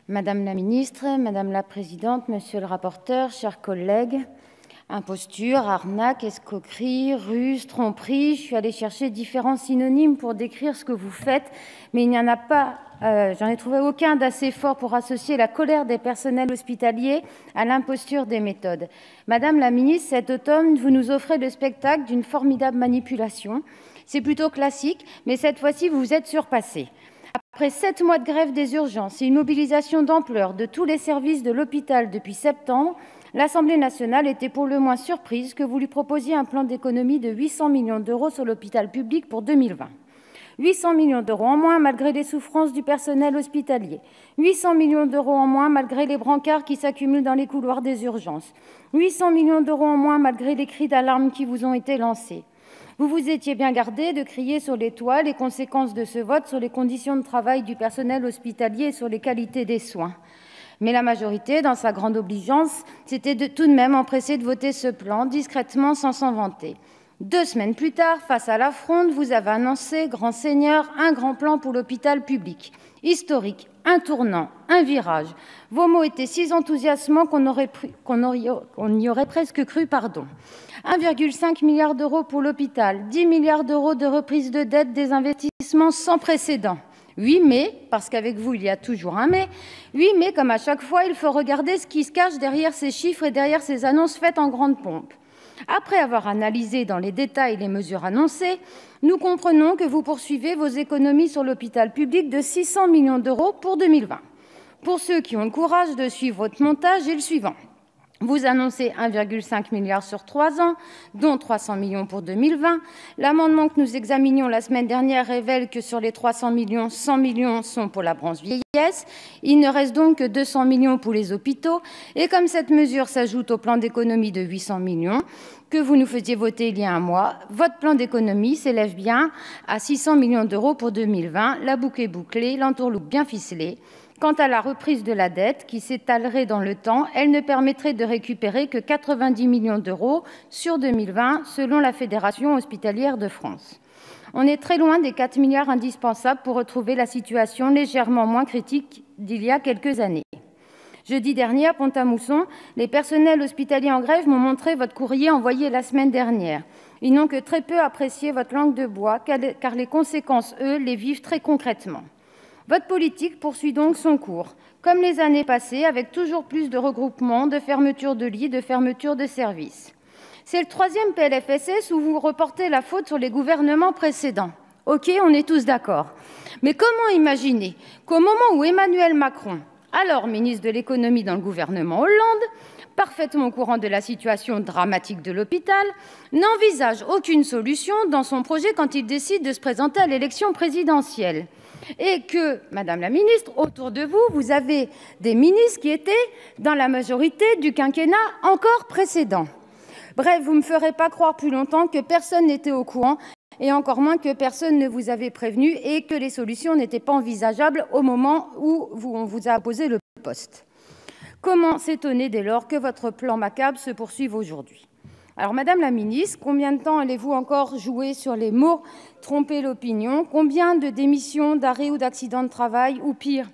Madame la ministre, Madame la présidente, monsieur le rapporteur, chers collègues, imposture, arnaque, escroquerie, ruse, tromperie, je suis allée chercher différents synonymes pour décrire ce que vous faites, mais il n'y en a pas, j'en ai trouvé aucun d'assez fort pour associer la colère des personnels hospitaliers à l'imposture des méthodes. Madame la ministre, cet automne, vous nous offrez le spectacle d'une formidable manipulation. C'est plutôt classique, mais cette fois-ci, vous vous êtes surpassée. Après 7 mois de grève des urgences et une mobilisation d'ampleur de tous les services de l'hôpital depuis septembre, l'Assemblée nationale était pour le moins surprise que vous lui proposiez un plan d'économie de 800 millions d'euros sur l'hôpital public pour 2020. 800 millions d'euros en moins malgré les souffrances du personnel hospitalier. 800 millions d'euros en moins malgré les brancards qui s'accumulent dans les couloirs des urgences. 800 millions d'euros en moins malgré les cris d'alarme qui vous ont été lancés. Vous vous étiez bien gardé de crier sur les toits les conséquences de ce vote sur les conditions de travail du personnel hospitalier et sur les qualités des soins. Mais la majorité, dans sa grande obligeance, s'était tout de même empressée de voter ce plan, discrètement, sans s'en vanter. 2 semaines plus tard, face à la fronde, vous avez annoncé, grand seigneur, un grand plan pour l'hôpital public. Historique, un tournant, un virage. Vos mots étaient si enthousiasmants qu'on y aurait presque cru. 1,5 milliard d'euros pour l'hôpital, 10 milliards d'euros de reprise de dette, des investissements sans précédent. Oui, mais, parce qu'avec vous, il y a toujours un mais. Oui, mais, comme à chaque fois, il faut regarder ce qui se cache derrière ces chiffres et derrière ces annonces faites en grande pompe. Après avoir analysé dans les détails les mesures annoncées, nous comprenons que vous poursuivez vos économies sur l'hôpital public de 600 millions d'euros pour 2020. Pour ceux qui ont le courage de suivre votre montage, est le suivant. Vous annoncez 1,5 milliard sur 3 ans, dont 300 millions pour 2020. L'amendement que nous examinions la semaine dernière révèle que sur les 300 millions, 100 millions sont pour la branche vieillesse. Il ne reste donc que 200 millions pour les hôpitaux. Et comme cette mesure s'ajoute au plan d'économie de 800 millions que vous nous faisiez voter il y a un mois, votre plan d'économie s'élève bien à 600 millions d'euros pour 2020. La boucle est bouclée, l'entourloupe bien ficelée. Quant à la reprise de la dette, qui s'étalerait dans le temps, elle ne permettrait de récupérer que 90 millions d'euros sur 2020, selon la Fédération hospitalière de France. On est très loin des 4 milliards indispensables pour retrouver la situation légèrement moins critique d'il y a quelques années. Jeudi dernier, à Pont-à-Mousson, les personnels hospitaliers en grève m'ont montré votre courrier envoyé la semaine dernière. Ils n'ont que très peu apprécié votre langue de bois, car les conséquences, eux, les vivent très concrètement. Votre politique poursuit donc son cours, comme les années passées, avec toujours plus de regroupements, de fermetures de lits, de fermetures de services. C'est le 3e PLFSS où vous reportez la faute sur les gouvernements précédents. Ok, on est tous d'accord. Mais comment imaginer qu'au moment où Emmanuel Macron, alors ministre de l'économie dans le gouvernement Hollande, parfaitement au courant de la situation dramatique de l'hôpital, n'envisage aucune solution dans son projet quand il décide de se présenter à l'élection présidentielle? Et que, Madame la ministre, autour de vous, vous avez des ministres qui étaient dans la majorité du quinquennat encore précédent. Bref, vous ne me ferez pas croire plus longtemps que personne n'était au courant et encore moins que personne ne vous avait prévenu et que les solutions n'étaient pas envisageables au moment où on vous a posé le poste. Comment s'étonner dès lors que votre plan macabre se poursuive aujourd'hui? Alors, Madame la ministre, combien de temps allez-vous encore jouer sur les mots, tromper l'opinion? Combien de démissions, d'arrêts ou d'accidents de travail, ou pire,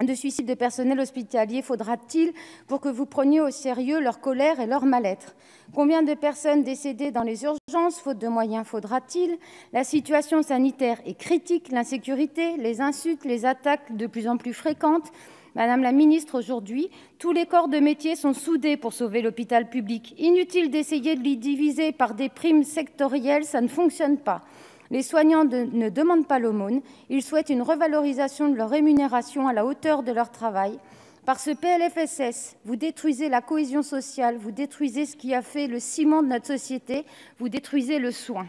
de suicides de personnel hospitalier faudra-t-il pour que vous preniez au sérieux leur colère et leur mal-être? Combien de personnes décédées dans les urgences, faute de moyens, faudra-t-il? La situation sanitaire est critique, l'insécurité, les insultes, les attaques de plus en plus fréquentes. Madame la ministre, aujourd'hui, tous les corps de métier sont soudés pour sauver l'hôpital public. Inutile d'essayer de les diviser par des primes sectorielles, ça ne fonctionne pas. Les soignants ne demandent pas l'aumône, ils souhaitent une revalorisation de leur rémunération à la hauteur de leur travail. Par ce PLFSS, vous détruisez la cohésion sociale, vous détruisez ce qui a fait le ciment de notre société, vous détruisez le soin.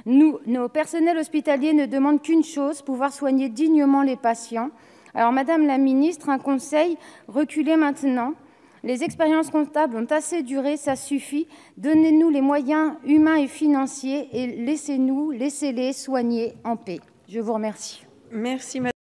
Nos personnels hospitaliers ne demandent qu'une chose, pouvoir soigner dignement les patients. Alors, Madame la ministre, un conseil, reculez maintenant. Les expériences comptables ont assez duré, ça suffit. Donnez-nous les moyens humains et financiers et laissez-les soigner en paix. Je vous remercie. Merci, Madame.